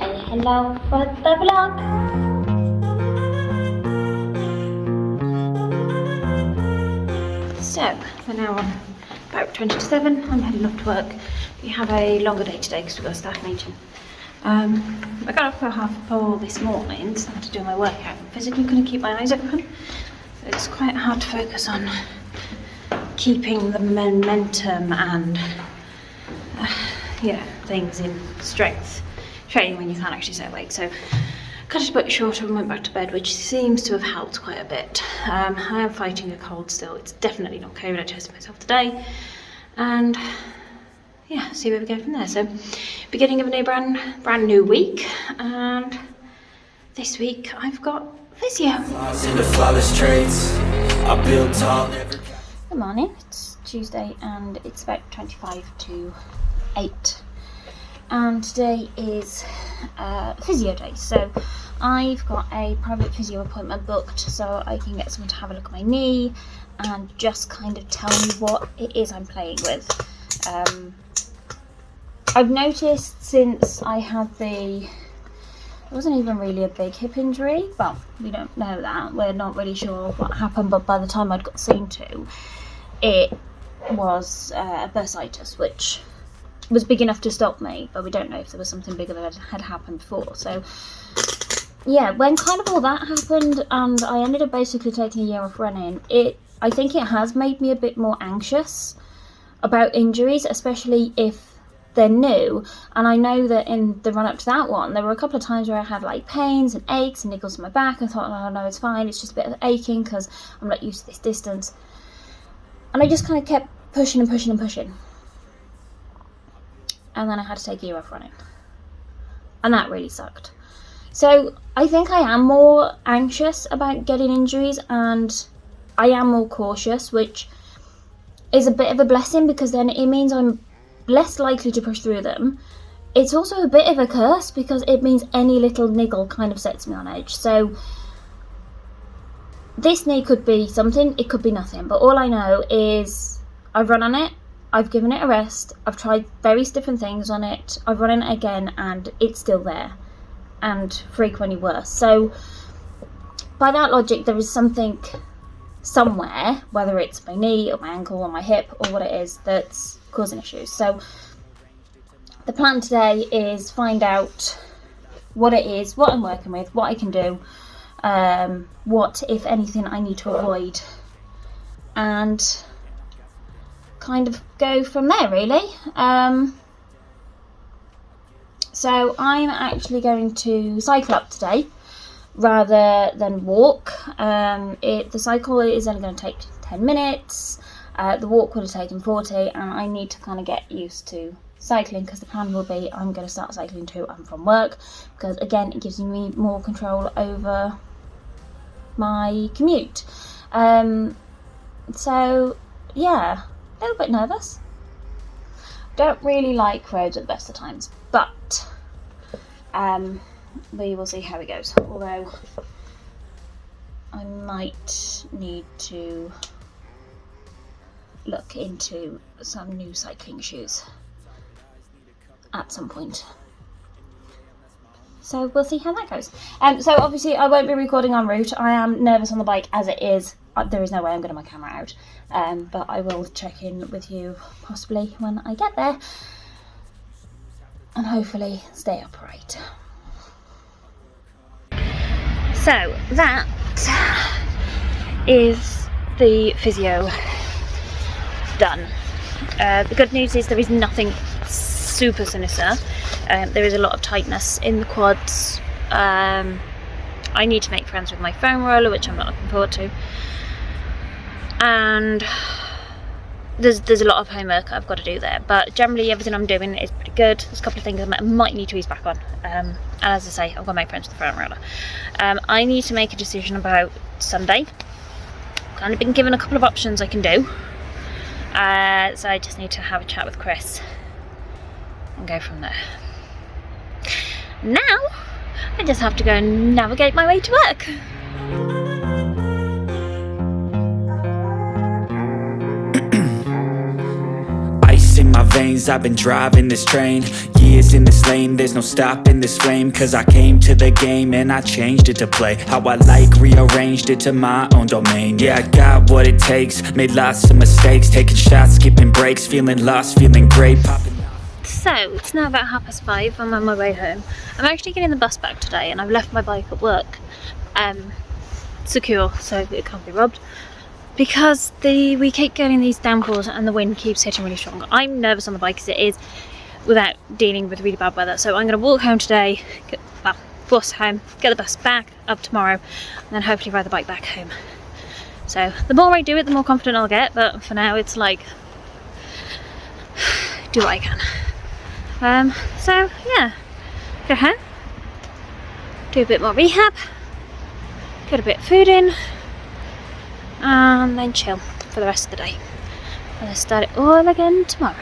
say hello for the vlog. So, we're now on about 20 to 7. I'm heading off to work. We have a longer day today because we've got a staff meeting. I got up for 4:30 this morning, started to do my workout. Physically couldn't keep my eyes open, so it's quite hard to focus on keeping the momentum and things in strength training when you can't actually stay awake. So cut it a bit shorter and went back to bed, which seems to have helped quite a bit. I am fighting a cold still. It's definitely not COVID. I tested myself today, and yeah, see where we go from there. So beginning of a new brand new week, and this week I've got physio. Good morning, it's Tuesday and it's about 25 to 8, and today is physio day. So I've got a private physio appointment booked so I can get someone to have a look at my knee and just kind of tell me what it is I'm playing with. I've noticed since I had it wasn't even really a big hip injury, but we don't know that. We're not really sure what happened, but by the time I'd got seen to, it was a bursitis, which was big enough to stop me, but we don't know if there was something bigger that had happened before. So yeah, when kind of all that happened and I ended up basically taking a year off running, I think it has made me a bit more anxious about injuries, especially if they're new. And I know that in the run up to that one, there were a couple of times where I had like pains and aches and niggles in my back. I thought, oh no, it's fine, it's just a bit of aching because I'm not used to this distance. And I just kind of kept pushing and pushing and pushing. And then I had to take a year off running. And that really sucked. So I think I am more anxious about getting injuries, and I am more cautious, which is a bit of a blessing because then it means I'm less likely to push through them. It's also a bit of a curse because it means any little niggle kind of sets me on edge. So this knee could be something, it could be nothing, but all I know is I've run on it, I've given it a rest, I've tried various different things on it, I've run on it again, and it's still there, and frequently worse. So by that logic, there is something somewhere, whether it's my knee or my ankle or my hip or what it is, that's causing issues. So the plan today is find out what it is, what I'm working with, what I can do, what, if anything, I need to avoid, and kind of go from there, really. So I'm actually going to cycle up today rather than walk. The cycle is only going to take 10 minutes. The walk would have taken 40, and I need to kind of get used to cycling because the plan will be I'm going to start cycling too and from work, because again it gives me more control over my commute. So yeah, a little bit nervous. Don't really like roads at the best of times, but we will see how it goes. Although I might need to look into some new cycling shoes at some point. So we'll see how that goes. So obviously I won't be recording en route. I am nervous on the bike as it is. There is no way I'm going to have my camera out. But I will check in with you possibly when I get there. And hopefully stay upright. So that is the physio done. The good news is there is nothing super sinister. There is a lot of tightness in the quads. I need to make friends with my foam roller, which I'm not looking forward to, and there's a lot of homework I've got to do there, but generally everything I'm doing is pretty good. There's a couple of things I might need to ease back on, and as I say, I've got to make friends with the foam roller. I need to make a decision about Sunday. Kind of been given a couple of options I can do, so I just need to have a chat with Chris and go from there. Now I just have to go and navigate my way to work. Ice in my veins, I've been driving this train. years in this lane, there's no stopping this flame. Cause I came to the game and I changed it to play how I like, rearranged it to my own domain. Yeah, I got what it takes, made lots of mistakes, taking shots, skipping breaks, feeling lost, feeling great, popping. So it's now about 5:30. I'm on my way home. I'm actually getting the bus back today, and I've left my bike at work secure so it can't be robbed, because we keep getting these downpours and the wind keeps hitting really strong. I'm nervous on the bike as it is without dealing with really bad weather, so I'm going to walk home today, bus home, get the bus back up tomorrow, and then hopefully ride the bike back home. So the more I do it, the more confident I'll get, but for now it's like do what I can. So yeah, go home, do a bit more rehab, get a bit of food in, and then chill for the rest of the day, and then start it all again tomorrow.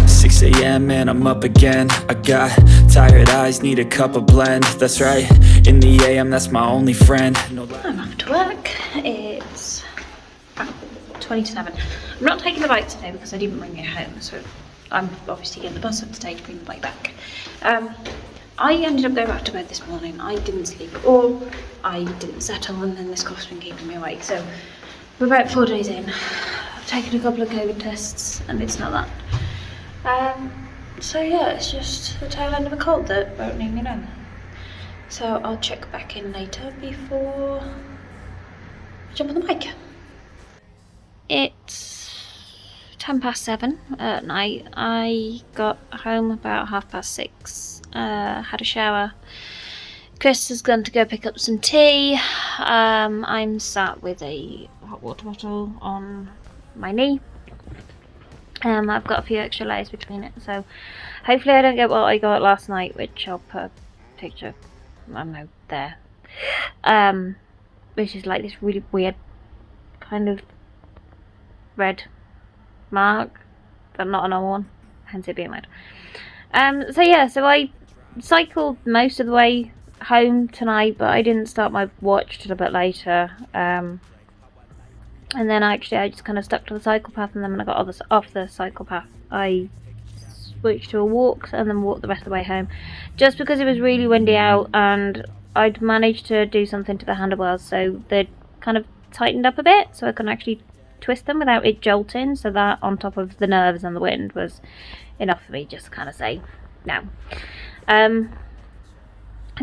6 a.m. and I'm up again. I got tired eyes, need a cup of blend. That's right, in the AM, that's my only friend. No, I'm off to work. It's 20 to 7. I'm not taking the bike today because I didn't bring it home, so I'm obviously getting the bus up today to bring the bike back. I ended up going back to bed this morning. I didn't sleep at all, I didn't settle, and then this cough's been keeping me awake. So we're about 4 days in. I've taken a couple of COVID tests and it's not that. So yeah, it's just the tail end of a cold that won't leave me alone. So I'll check back in later before I jump on the bike. It's 7:10 at night. I got home about 6:30. Had a shower. Chris has gone to go pick up some tea. I'm sat with a hot water bottle on my knee. I've got a few extra layers between it, so hopefully I don't get what I got last night, which I'll put a picture, I don't know, there. Which is like this really weird kind of red mark, but not a normal one, hence it being red. So yeah, so I cycled most of the way home tonight, but I didn't start my watch till a bit later. And then I just kind of stuck to the cycle path, and then when I got off the cycle path, I switched to a walk and then walked the rest of the way home, just because it was really windy out and I'd managed to do something to the handlebars, so they'd kind of tightened up a bit, so I couldn't actually twist them without it jolting. So that, on top of the nerves and the wind, was enough for me just to kind of say no.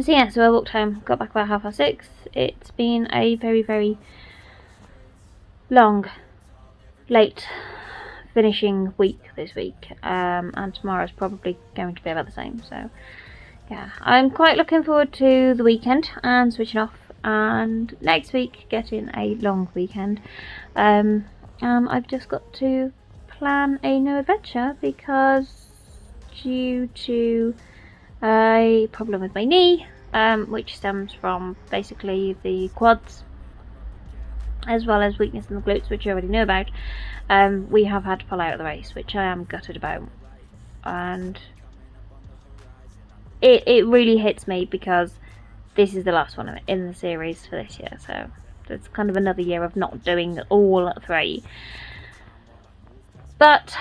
So yeah, so I walked home, got back about 6:30. It's been a very, very long, late finishing week this week, and tomorrow's probably going to be about the same. So yeah, I'm quite looking forward to the weekend and switching off, and next week getting a long weekend. I've just got to plan a new adventure because due to a problem with my knee, which stems from basically the quads as well as weakness in the glutes, which you already know about, we have had to pull out of the race, which I am gutted about. And it really hits me because this is the last one in the series for this year, so it's kind of another year of not doing all 3. But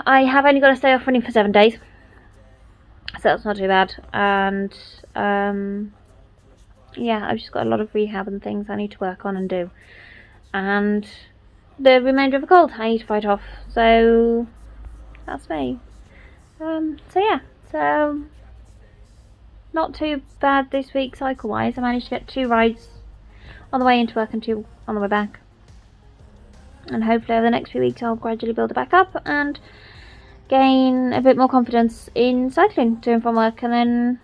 I have only got to stay off running for 7 days, so that's not too bad. And yeah, I've just got a lot of rehab and things I need to work on and do, and the remainder of the cold I need to fight off. So that's me. So yeah, so not too bad this week cycle wise. I managed to get 2 rides on the way into work and 2 on the way back, and hopefully over the next few weeks I'll gradually build it back up and gain a bit more confidence in cycling to and from work, and then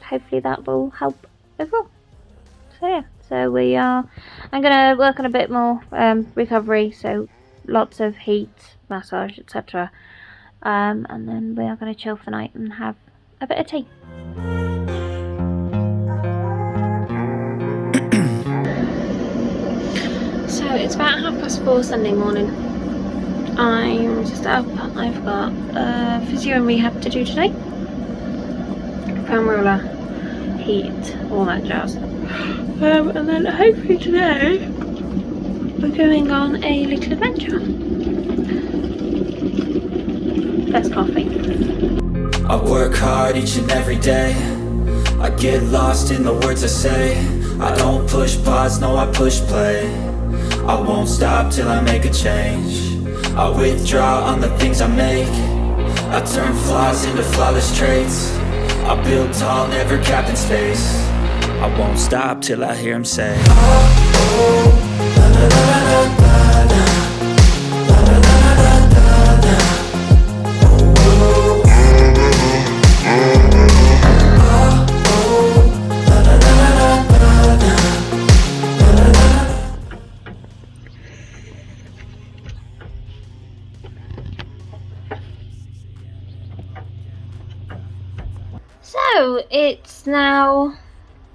hopefully that will help as well. So yeah, so I'm going to work on a bit more recovery, so lots of heat, massage, etc. And then we are going to chill for the night and have a bit of tea. So it's about 4:30 Sunday morning. I'm just up. I've got physio and rehab to do today. Foam roller, heat, all that jazz. And then hopefully today we're going on a little adventure. Best coffee. I work hard each and every day. I get lost in the words I say. I don't push pause, no, I push play. I won't stop till I make a change. I withdraw on the things I make. I turn flaws into flawless traits. I build tall, never capped in space. I won't stop till I hear him say, oh, oh, la la la la la la, la la la la la la, oh, oh, la la la la la la, la la la. So it's now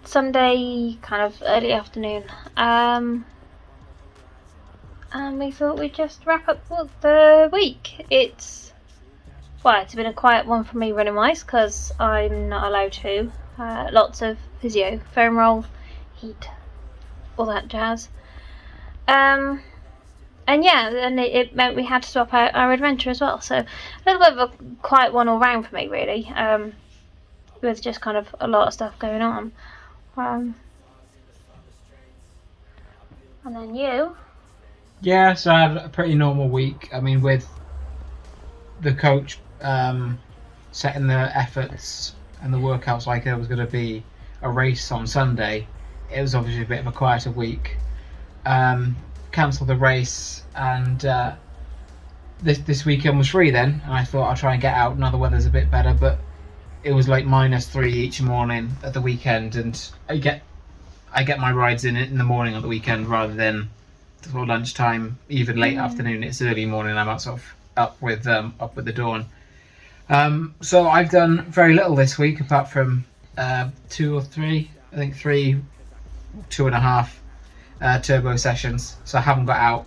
Sunday, kind of early afternoon, and we thought we'd just wrap up the week. It's been a quiet one for me running wise because I'm not allowed to. Lots of physio, foam roll, heat, all that jazz. And it meant we had to stop our adventure as well. So a little bit of a quiet one all round for me, really. With just kind of a lot of stuff going on. And then you? Yeah, so I had a pretty normal week. I mean, with the coach setting the efforts and the workouts like there was going to be a race on Sunday, it was obviously a bit of a quieter week. Cancelled the race, and this weekend was free then, and I thought I'll try and get out now the weather's a bit better, but it was like -3 each morning at the weekend, and I get my rides in the morning on the weekend rather than sort of lunchtime, even late afternoon. It's early morning. I'm sort of up with the dawn. So I've done very little this week apart from 2 or 3, I think 3, 2.5 turbo sessions. So I haven't got out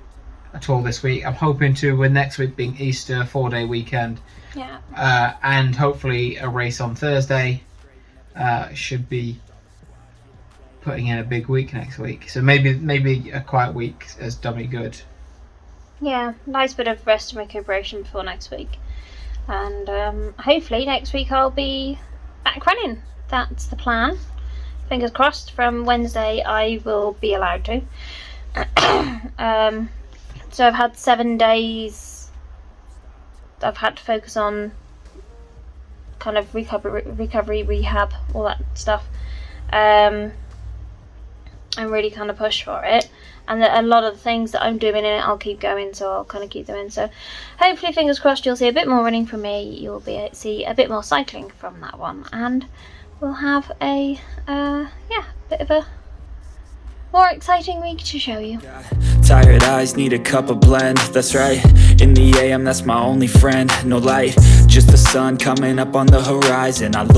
at all this week. I'm hoping to, with next week being Easter, 4-day weekend. Yeah. And hopefully a race on Thursday. Should be putting in a big week next week. So maybe a quiet week has done me good. Yeah, nice bit of rest and recuperation before next week. And hopefully next week I'll be back running. That's the plan. Fingers crossed, from Wednesday I will be allowed to. So I've had 7 days I've had to focus on kind of recovery, rehab, all that stuff, and really kind of push for it. And a lot of the things that I'm doing in it, I'll keep going, so I'll kind of keep them in. So hopefully, fingers crossed, you'll see a bit more running from me. You'll see a bit more cycling from that one, and we'll have a bit of a more exciting week to show you. Tired eyes need a cup of blend, that's right. In the AM, that's my only friend. No light, just the sun coming up on the horizon. I lose